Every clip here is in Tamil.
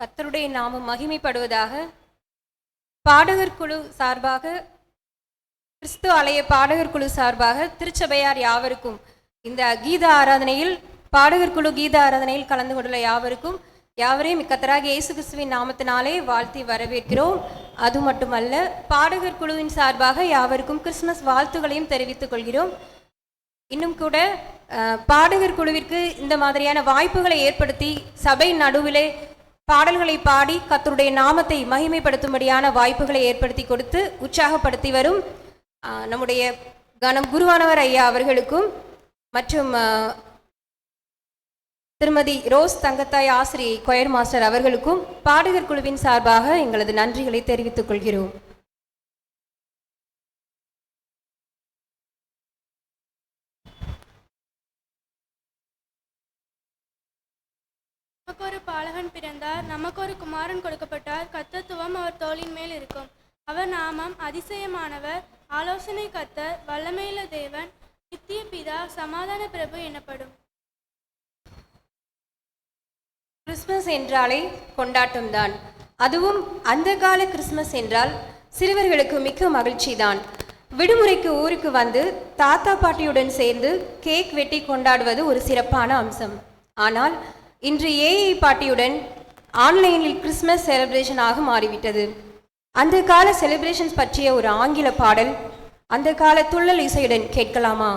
கர்த்தருடைய நாமம் மகிமைப்படுவதாக. பாடகர் குழு சார்பாக, கிறிஸ்து ஆலய பாடகர் குழு சார்பாக திருச்சபையார் யாவருக்கும் இந்த கீத ஆராதனையில் பாடகர் குழு கீத ஆராதனையில் கலந்து கொண்டுள்ள யாவரையும் கர்த்தராகிய இயேசு கிறிஸ்துவின் நாமத்தினாலே வாழ்த்தி வரவேற்கிறோம். அது மட்டுமல்ல, பாடகர் குழுவின் சார்பாக யாவருக்கும் கிறிஸ்துமஸ் வாழ்த்துக்களையும் தெரிவித்துக் கொள்கிறோம். இன்னும் கூட பாடகர் குழுவிற்கு இந்த மாதிரியான வாய்ப்புகளை ஏற்படுத்தி சபை நடுவிலே பாடல்களை பாடி கர்த்தருடைய நாமத்தை மகிமைப்படுத்தும்படியான வாய்ப்புகளை ஏற்படுத்தி கொடுத்து உற்சாகப்படுத்தி வரும் நம்முடைய கனம் குருவானவர் ஐயா அவர்களுக்கும் மற்றும் திருமதி ரோஸ் தங்கத்தாய் ஆசிரியை கொயர் மாஸ்டர் அவர்களுக்கும் பாடகர் குழுவின் சார்பாக எங்களது நன்றிகளை தெரிவித்துக் கொள்கிறோம். நமக்கு ஒரு பாலகன் பிறந்தார், நமக்கு ஒரு குமாரன் கொடுக்கப்பட்டார். கர்த்தத்துவம் அவர் தோளின் மேல் இருக்கும். அவர் நாமம் அதிசயமானவர், ஆலோசனை கர்த்தர், வல்லமையுள்ள தேவன், நித்திய பிதா, சமாதான பிரபு எனப்படும். கிறிஸ்துமஸ் என்றாலே கொண்டாட்டம்தான். அதுவும் அந்த கால கிறிஸ்துமஸ் என்றால் சிறுவர்களுக்கு மிக்க மகிழ்ச்சி தான். விடுமுறைக்கு ஊருக்கு வந்து தாத்தா பாட்டியுடன் சேர்ந்து கேக் வெட்டி கொண்டாடுவது ஒரு சிறப்பான அம்சம். ஆனால் இன்று ஏஐ பாட்டியுடன் ஆன்லைனில் கிறிஸ்மஸ் செலிப்ரேஷனாக மாறிவிட்டது. அந்த கால செலிப்ரேஷன்ஸ் பற்றிய ஒரு ஆங்கில பாடல் அந்த கால துள்ளல் இசையுடன் கேட்கலாமா?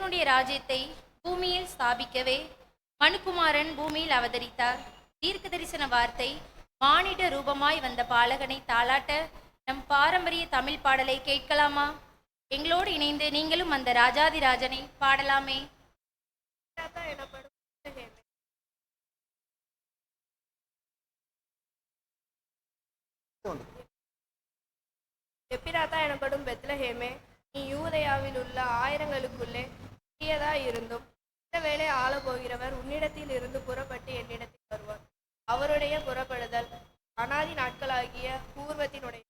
தேவனுடைய ராஜ்யத்தை பூமியில் ஸ்தாபிக்கவே மனுக்குமாரன் பூமியில் அவதரித்தார். தீர்க்க தரிசன வார்த்தை மானிட ரூபமாய் வந்த பாலகனை தாளாட்ட நம் பாரம்பரிய தமிழ் பாடலை கேட்கலாமா? எங்களோடு இணைந்து நீங்களும் அந்த ராஜாதிராஜனை பாடலாமே. எப்பிராத்தா எனப்படும் பெத்லஹேமே, நீ யூதேயாவில் உள்ள ஆயிரங்களுக்குள்ளே சிறியதாய் இருந்தும் இந்த வேளை ஆளப்போகிறவர் உன்னிடத்தில் இருந்து புறப்பட்டு என்னிடத்தில் வருவார். அவருடைய புறப்படுதல் அனாதி நாட்களாகிய பூர்வத்தினுடைய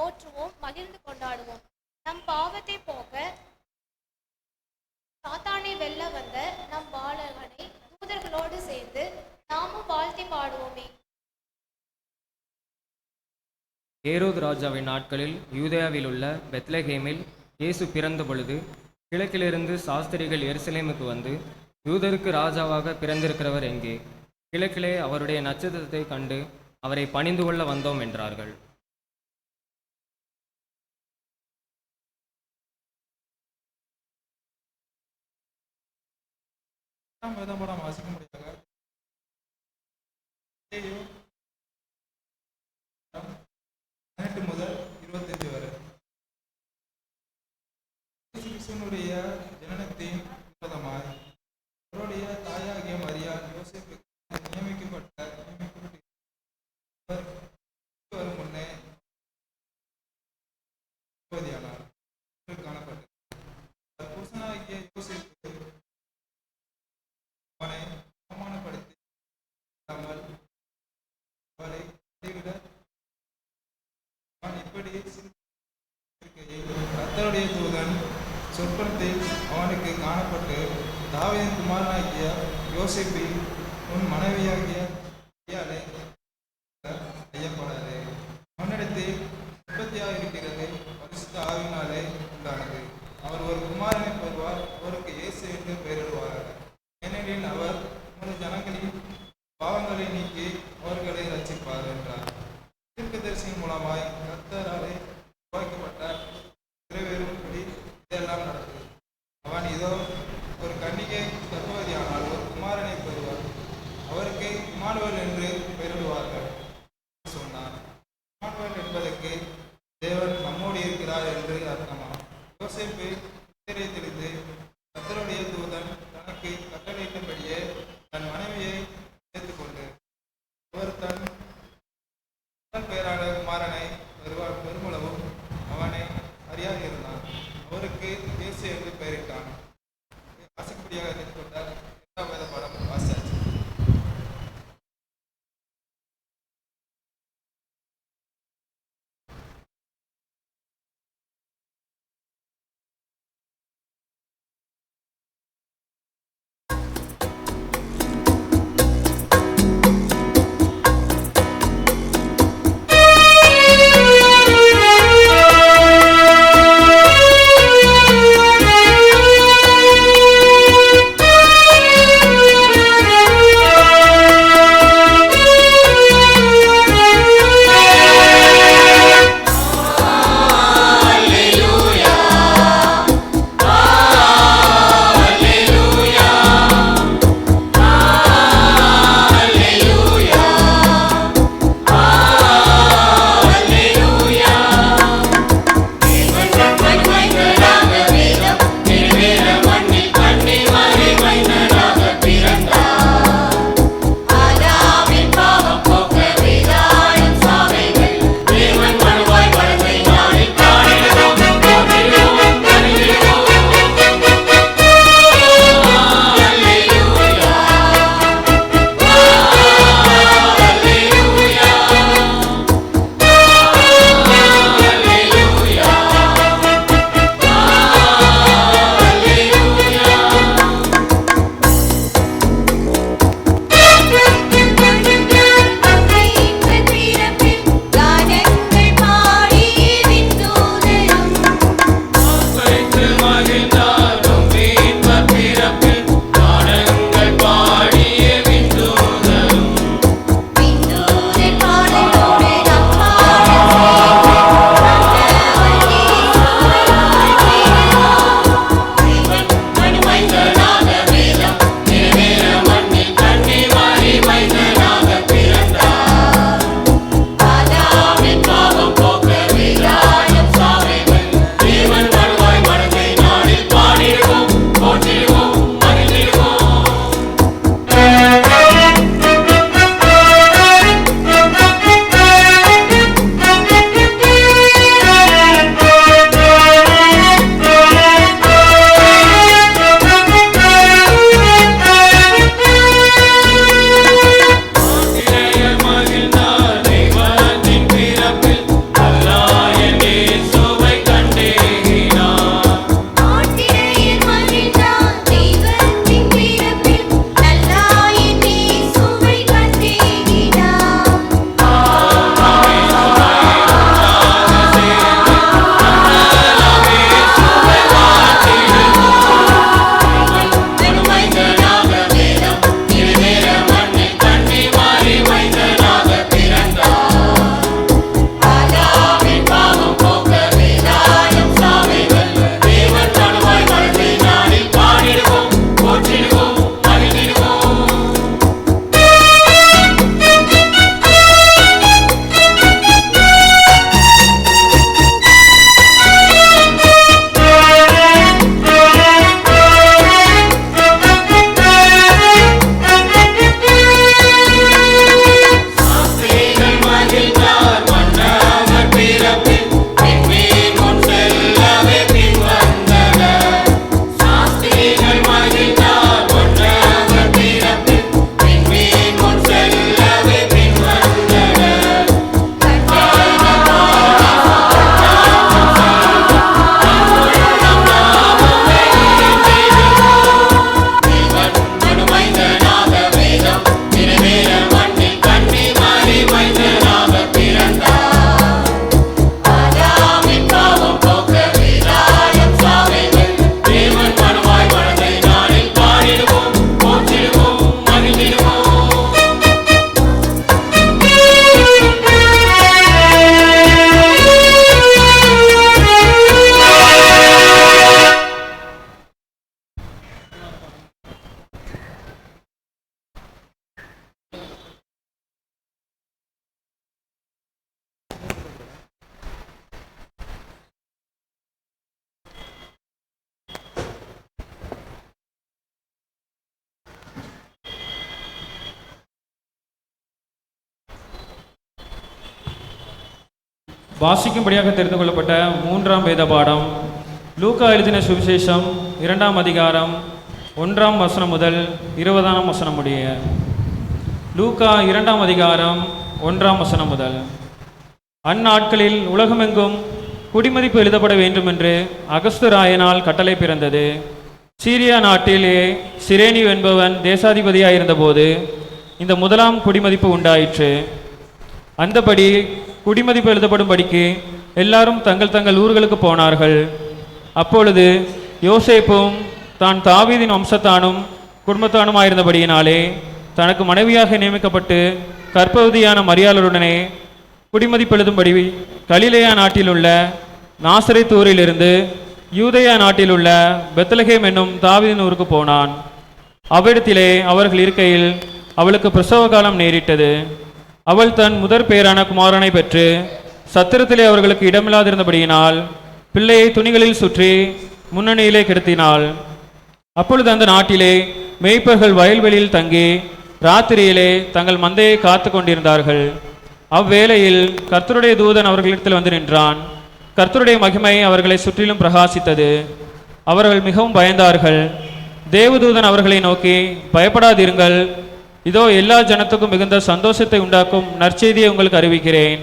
போற்றுவோம், மகிழ்ந்து கொண்டாடுவோம். நம் பாவத்தை போக்க சாத்தானை வெல்ல வந்த நம் பாலகனை தூதர்களோடு சேர்ந்து நாமும் வாழ்த்தி பாடுவோமே. ஏரோது ராஜாவின் நாட்களில் யூதேயாவில் உள்ள பெத்லகேமில் இயேசு பிறந்த பொழுது கிழக்கிலிருந்து சாஸ்திரிகள் எருசலேமுக்கு வந்து, யூதருக்கு ராஜாவாக பிறந்திருக்கிறவர் எங்கே? கிழக்கிலே அவருடைய நட்சத்திரத்தை கண்டு அவரை பணிந்து கொள்ள வந்தோம் என்றார்கள். வேதபாடம் வாசிக்க முடியாத 18 முதல் 25 வரை. கிறிஸ்துவினுடைய ஜனனத்தின் விரோதமாய் அவருடைய தாயாகிய மரியாள் யோசேப்புக்கு நியமிக்கப்பட்டு வரும் முன்னே காணப்பட்டது. புருஷனாகிய யோசேப்பு அவனை அவமானப்படுத்தி அவரை கைவிட அவன் இப்படி கர்த்தருடைய தூதன் சொற்பனத்தில் அவனுக்கு காணப்பட்டு, தாவீதின் குமாரனாகிய யோசேப்பை உன் மனைவியாகிய மரியாளை ஐயப்படாதே, அவனிடத்தில் உற்பத்தியாக இருக்கிறது பரிசுத்த ஆவியினாலே உண்டானது. அவர் ஒரு குமாரனை பெறுவார், அவருக்கு இயேசு என்று பெயரிடுவார். ஏனெனில் அவர் உமது ஜனங்களின் பாவங்களை நீக்கி அவர்களை ரட்சிப்பார் என்றார். தீர்க்கதரிசியின் மூலமாய் கர்த்தராலே உருவாக்கப்பட்ட நிறைவேறும்படி இதெல்லாம் நடந்தது. அவன் இதோ ஒரு கன்னிகை கர்ப்பவதியானால் ஒரு குமாரனை பெறுவார், அவருக்கு இம்மானுவேல் என்று பெயரிடுவார்கள் சொன்னார். இம்மானுவேல் என்பதற்கு தேவன் நம்மோடு இருக்கிறார் என்று அர்த்தமா. யோசேப்பு தெளிந்து கர்த்தருடைய தூதன் தனக்கு கட்டளையிட்டபடியே தன் மனைவியை சேர்த்துக்கொண்டு அவர் தன் பெயரான குமாரனை வாசிக்கும்படியாக தெரிந்து கொள்ளப்பட்ட மூன்றாம் வேத பாடம் லூக்கா எழுதின சுவிசேஷம் 2ஆம் அதிகாரம் 1ஆம் வசனம் முதல் 20ஆம் வசனம் முடிய. லூக்கா 2ஆம் அதிகாரம் 1ஆம் வசனம் முதல். அந்நாட்களில் உலகமெங்கும் குடிமதிப்பு எழுதப்பட வேண்டும் என்று அகஸ்து ராயனால் கட்டளை பிறந்தது. சீரியா நாட்டிலே சிரேனி என்பவன் தேசாதிபதியாயிருந்தபோது இந்த முதலாம் குடிமதிப்பு உண்டாயிற்று. அந்தபடி குடிமதிப்பு எழுதப்படும்படிக்கு எல்லாரும் தங்கள் தங்கள் ஊர்களுக்கு போனார்கள். அப்பொழுது யோசேப்பும் தான் தாவீதின் வம்சத்தானும் குடும்பத்தானுமாயிருந்தபடியினாலே தனக்கு மனைவியாக நியமிக்கப்பட்டு கர்ப்பவதியான மரியாளுடனே குடிமதிப்பு எழுதும்படி கலிலேயா நாட்டிலுள்ள நாசரேத் ஊரிலிருந்து யூதேயா நாட்டிலுள்ள பெத்லகேம் என்னும் தாவீதின் ஊருக்கு போனான். அவ்விடத்திலே அவர்கள் இருக்கையில் அவளுக்கு பிரசவ காலம் நேரிட்டது. அவள் தன் முதற் பேரான குமாரனை பெற்று சத்திரத்திலே அவர்களுக்கு இடமில்லாதிருந்தபடியினால் பிள்ளையை துணிகளில் சுற்றி முன்னணியிலே கிடத்தினாள். அப்பொழுது அந்த நாட்டிலே மேய்ப்பர்கள் வயல்வெளியில் தங்கி ராத்திரியிலே தங்கள் மந்தையை காத்து கொண்டிருந்தார்கள். அவ்வேளையில் கர்த்தருடைய தூதன் அவர்களிடத்தில் வந்து நின்றான். கர்த்தருடைய மகிமை அவர்களை சுற்றிலும் பிரகாசித்தது. அவர்கள் மிகவும் பயந்தார்கள். தேவதூதன் அவர்களை நோக்கி, பயப்படாதிருங்கள், இதோ எல்லா ஜனத்துக்கும் மிகுந்த சந்தோஷத்தை உண்டாக்கும் நற்செய்தியை உங்களுக்கு அறிவிக்கிறேன்.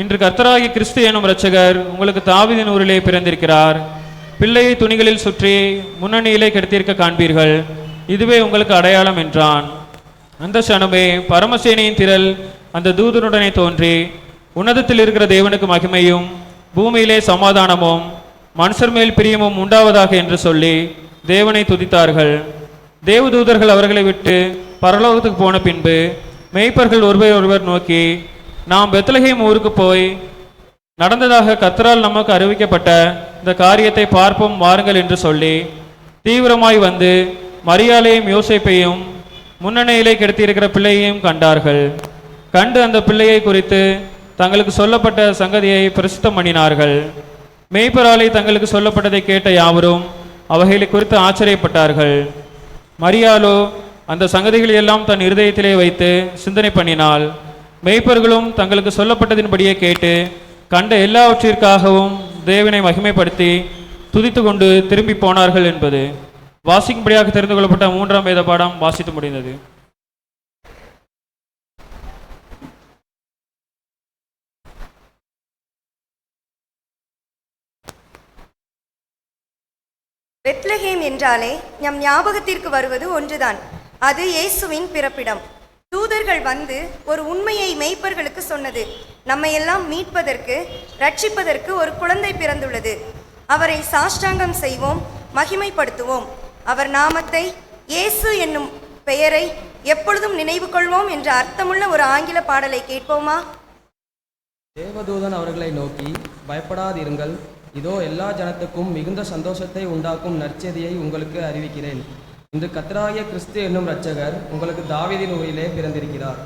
இன்று கர்த்தராகிய கிறிஸ்து எனும் இரட்சகர் உங்களுக்கு தாவீதின் ஊரிலே பிறந்திருக்கிறார். பிள்ளையை துணிகளில் சுற்றி முன்னணியிலே கிடத்தியிருக்க காண்பீர்கள். இதுவே உங்களுக்கு அடையாளம் என்றான். அந்த சனமே பரமசேனையின் திரள் அந்த தூதனுடனே தோன்றி, உன்னதத்தில் இருக்கிற தேவனுக்கு மகிமையும் பூமியிலே சமாதானமும் மனுஷர் மேல் பிரியமும் உண்டாவதாக என்று சொல்லி தேவனை துதித்தார்கள். தேவதூதர்கள் அவர்களை விட்டு பரலோகத்துக்கு போன பின்பு மேய்ப்பர்கள் ஒருவர் நோக்கி, நாம் பெத்லகேம் ஊருக்கு போய் நடந்ததாக கர்த்தரால் நமக்கு அறிவிக்கப்பட்ட இந்த காரியத்தை பார்ப்போம் வாருங்கள் என்று சொல்லி தீவிரமாய் வந்து மரியாளையும் யோசேப்பையும் முன்னணியிலே கிடத்தியிருக்கிற பிள்ளையையும் கண்டார்கள். கண்டு அந்த பிள்ளையை குறித்து தங்களுக்கு சொல்லப்பட்ட சங்கதியை பிரசித்தம் பண்ணினார்கள். மேய்ப்பராலே தங்களுக்கு சொல்லப்பட்டதை கேட்ட யாவரும் அவைகளை குறித்து ஆச்சரியப்பட்டார்கள். மரியாளோ அந்த சங்கதிகளை எல்லாம் தன் இருதயத்திலே வைத்து சிந்தனை பண்ணினாள். மேய்ப்பர்களும் தங்களுக்கு சொல்லப்பட்டதின்படியே கேட்டு கண்ட எல்லாவற்றிற்காகவும் தேவனை மகிமைப்படுத்தி துதித்து கொண்டு திரும்பி போனார்கள் என்பது வாசிக்கும்படியாக தெரிந்து கொள்ளப்பட்ட மூன்றாம் வேத பாடம் வாசித்து முடிந்தது. பெத்லகேம் என்றாலே நம் ஞாபகத்திற்கு வருவது ஒன்றுதான், அது இயேசுவின் பிறப்பிடம். தூதர்கள் வந்து ஒரு உண்மையை மேய்ப்பர்களுக்கு சொன்னது, நம்மையெல்லாம் மீட்பதற்கு ரட்சிப்பதற்கு ஒரு குழந்தை பிறந்துள்ளது. அவரை சாஷ்டாங்கம் செய்வோம், மகிமைப்படுத்துவோம். அவர் நாமத்தை, இயேசு என்னும் பெயரை எப்பொழுதும் நினைவு கொள்வோம் என்ற அர்த்தமுள்ள ஒரு ஆங்கில பாடலை கேட்போமா? தேவதூதன் அவர்களை நோக்கி, பயப்படாதிருங்கள், இதோ எல்லா ஜனத்துக்கும் மிகுந்த சந்தோஷத்தை உண்டாக்கும் நற்செய்தியை உங்களுக்கு அறிவிக்கிறேன். இன்று கர்த்தராகிய கிறிஸ்து என்னும் இரட்சகர் உங்களுக்கு தாவீதின் ஊரிலே பிறந்திருக்கிறார்.